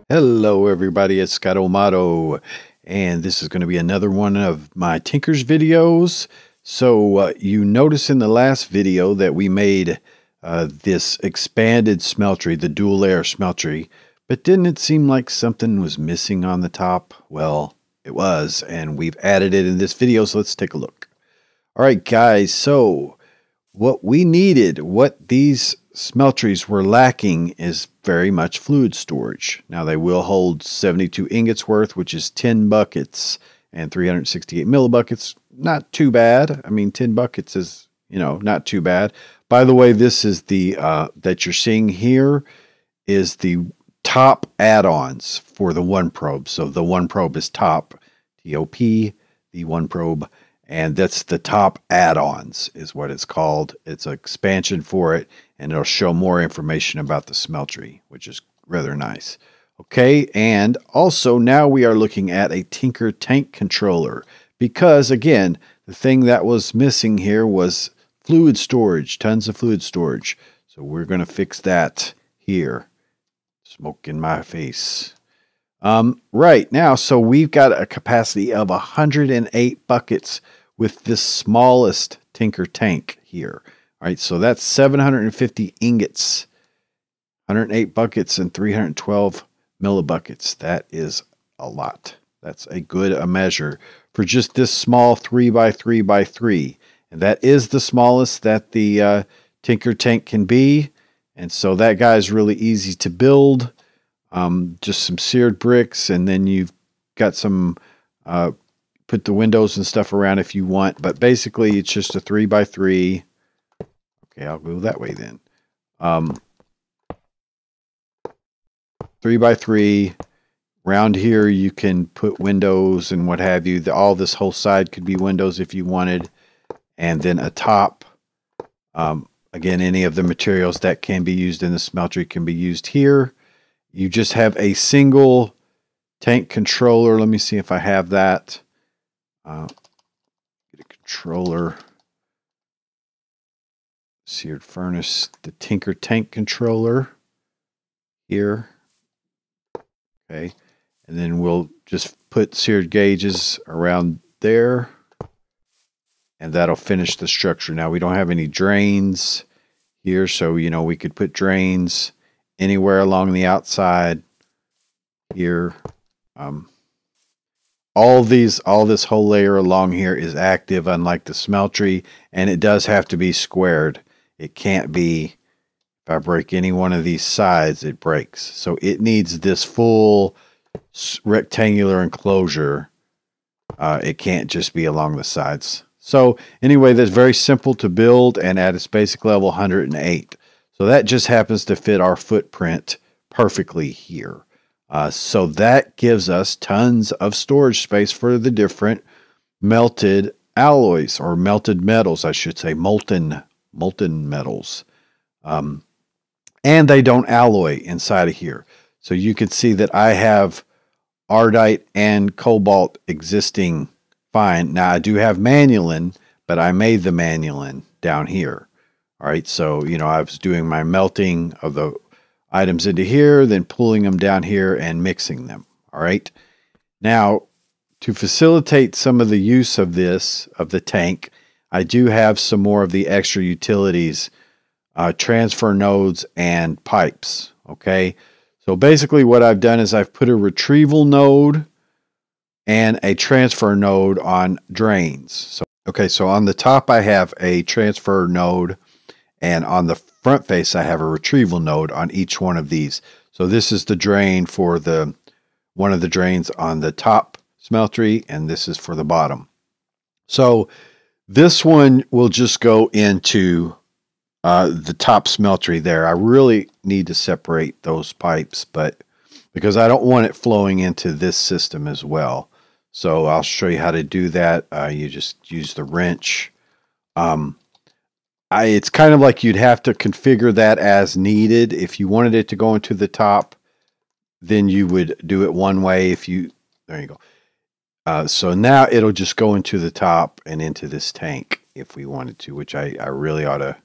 Hello everybody, it's Scott O'Mato, and this is going to be another one of my Tinkers videos. So you notice in the last video that we made this expanded smeltery, the dual layer smeltery, but didn't it seem like something was missing on the top? Well, it was, and we've added it in this video, so let's take a look. Alright guys, so what we needed, what these smelteries were lacking, is very much fluid storage. Now they will hold 72 ingots worth, which is 10 buckets and 368 millibuckets. Not too bad. I mean, 10 buckets is, not too bad. By the way, this is the, that you're seeing here is the top add-ons for the one probe. So the one probe is top, T-O-P, the one probe. And that's the top add-ons is what it's called. It's an expansion for it, and it'll show more information about the smeltery, which is rather nice. Okay, and also now we are looking at a Tinker tank controller because, again, the thing that was missing here was fluid storage, tons of fluid storage. So we're going to fix that here. Smoke in my face. Right now, so we've got a capacity of 108 buckets with this smallest Tinker tank here. All right, so that's 750 ingots, 108 buckets, and 312 millibuckets. That is a lot. That's a good measure for just this small 3x3x3. And that is the smallest that the Tinker tank can be. And so that guy's really easy to build. Just some seared bricks, and then you've got some put the windows and stuff around if you want, but basically it's just a 3x3. Okay, I'll go that way then. 3x3. Around here you can put windows and what have you. All this whole side could be windows if you wanted, and then a top. Again, any of the materials that can be used in the smeltery can be used here. You just have a single tank controller. Let me see if I have that. Get a controller. Seared furnace. The Tinker tank controller here. Okay. And then we'll just put seared gauges around there. And that'll finish the structure. Now, we don't have any drains here, so, we could put drains anywhere along the outside here. All this whole layer along here is active, unlike the smeltery, and it does have to be squared. It can't be, if I break any one of these sides, it breaks. So it needs this full rectangular enclosure. It can't just be along the sides. So anyway, that's very simple to build, and at its basic level, 108. So that just happens to fit our footprint perfectly here. So that gives us tons of storage space for the different melted alloys, or melted metals, I should say, molten metals. And they don't alloy inside of here. So you can see that I have ardite and cobalt existing fine. Now I do have manulin, but I made the manulin down here. All right, so, I was doing my melting of the items into here, then pulling them down here and mixing them. All right. Now, to facilitate some of the use of the tank, I do have some more of the extra utilities, transfer nodes and pipes. Okay. So basically what I've done is I've put a retrieval node and a transfer node on drains. So on the top I have a transfer node, and on the front face I have a retrieval node on each one of these. So this is the drain for one of the drains on the top smeltery, and this is for the bottom. So this one will just go into the top smeltery there. I really need to separate those pipes, but because I don't want it flowing into this system as well. So I'll show you how to do that. You just use the wrench. It's kind of like you'd have to configure that as needed. If you wanted it to go into the top, then you would do it one way. There you go. So now it'll just go into the top and into this tank if we wanted to, which I really ought to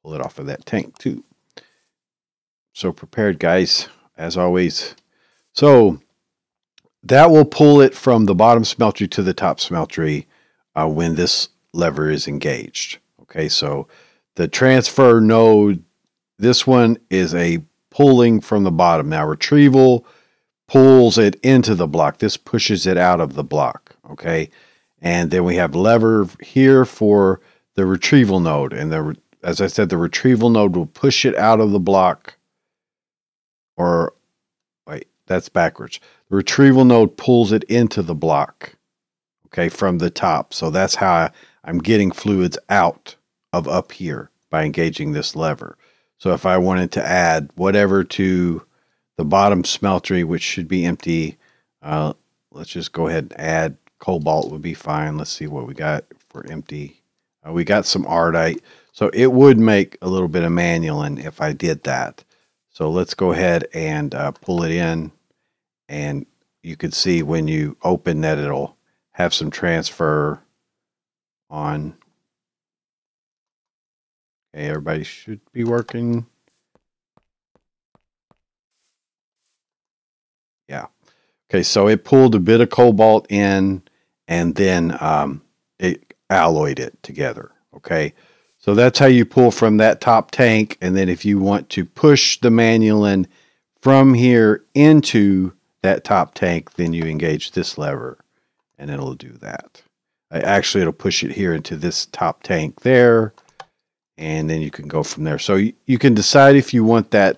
pull it off of that tank too. So prepared, guys, as always. So that will pull it from the bottom smeltery to the top smeltery when this lever is engaged. Okay, so the transfer node, this one is a pulling from the bottom. Now retrieval pulls it into the block. This pushes it out of the block. Okay, and then we have lever here for the retrieval node, and as I said, the retrieval node will push it out of the block. Or wait, that's backwards. The retrieval node pulls it into the block, okay, from the top. So that's how I'm getting fluids out of up here by engaging this lever. So if I wanted to add whatever to the bottom smeltery, which should be empty, let's just go ahead and add cobalt would be fine. Let's see what we got for empty. We got some ardite. So it would make a little bit of manulin if I did that. So let's go ahead and pull it in. And you can see when you open that it'll have some transfer on. Okay, everybody should be working. Yeah. Okay, so it pulled a bit of cobalt in and then it alloyed it together. Okay, so that's how you pull from that top tank. And then if you want to push the manulin from here into that top tank, then you engage this lever and it'll do that. Actually, it'll push it here into this top tank there, and then you can go from there. So you can decide if you want the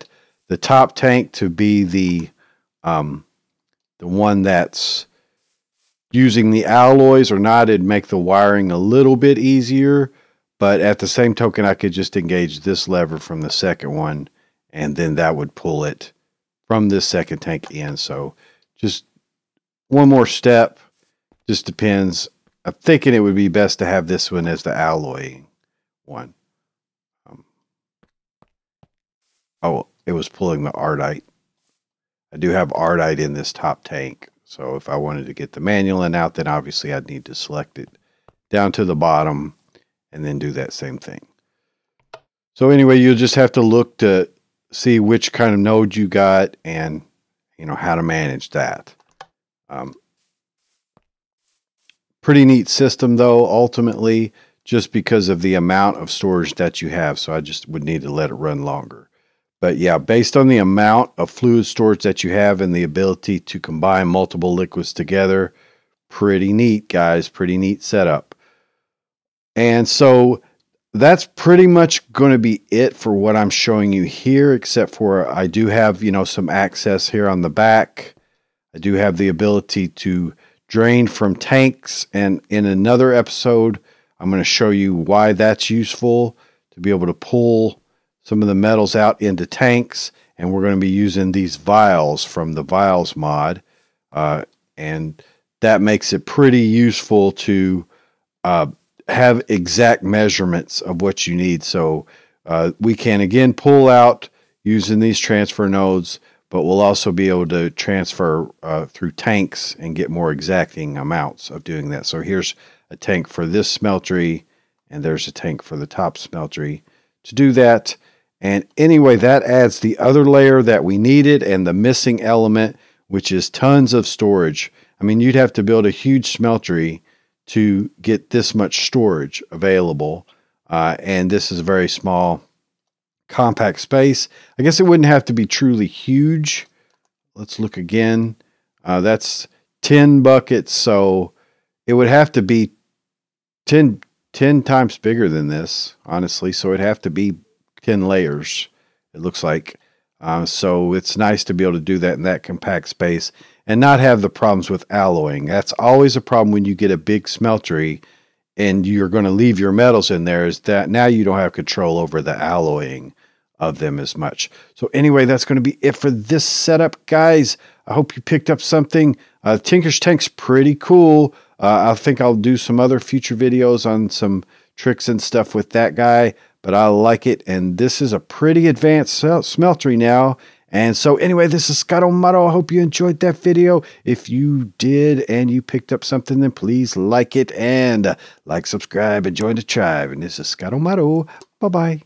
top tank to be the one that's using the alloys or not. It'd make the wiring a little bit easier, but at the same token, I could just engage this lever from the second one, and then that would pull it from this second tank in. So just one more step, just depends. I'm thinking it would be best to have this one as the alloy one. Oh, it was pulling the ardite. I do have ardite in this top tank. So if I wanted to get the manulin out, then obviously I'd need to select it down to the bottom and then do that same thing. So anyway, you'll just have to look to see which kind of node you got and how to manage that. Pretty neat system though, ultimately, just because of the amount of storage that you have. So I just would need to let it run longer. But yeah, based on the amount of fluid storage that you have and the ability to combine multiple liquids together, pretty neat, guys, pretty neat setup. And so that's pretty much going to be it for what I'm showing you here, except for I do have, some access here on the back. I do have the ability to drain from tanks, and in another episode, I'm going to show you why that's useful, to be able to pull some of the metals out into tanks. And we're going to be using these vials from the vials mod, and that makes it pretty useful to have exact measurements of what you need. So we can again pull out using these transfer nodes, but we'll also be able to transfer through tanks and get more exacting amounts of doing that. So here's a tank for this smeltery, and there's a tank for the top smeltery to do that. And anyway, that adds the other layer that we needed and the missing element, which is tons of storage. I mean, you'd have to build a huge smeltery to get this much storage available. And this is a very small, compact space. I guess it wouldn't have to be truly huge. Let's look again. That's 10 buckets, so it would have to be 10 times bigger than this, honestly. So it'd have to be 10 layers, it looks like. So it's nice to be able to do that in that compact space and not have the problems with alloying. That's always a problem when you get a big smeltery and you're going to leave your metals in there, is that now you don't have control over the alloying of them as much. So anyway, that's going to be it for this setup, guys. I hope you picked up something. Tinker's Tank's pretty cool. I think I'll do some other future videos on some tricks and stuff with that guy, but I like it. And this is a pretty advanced smeltery now. And so anyway, this is Scott O'Mato. I hope you enjoyed that video. If you did and you picked up something, then please like it and like, subscribe, and join the tribe. And this is Scott O'Mato. Bye-bye.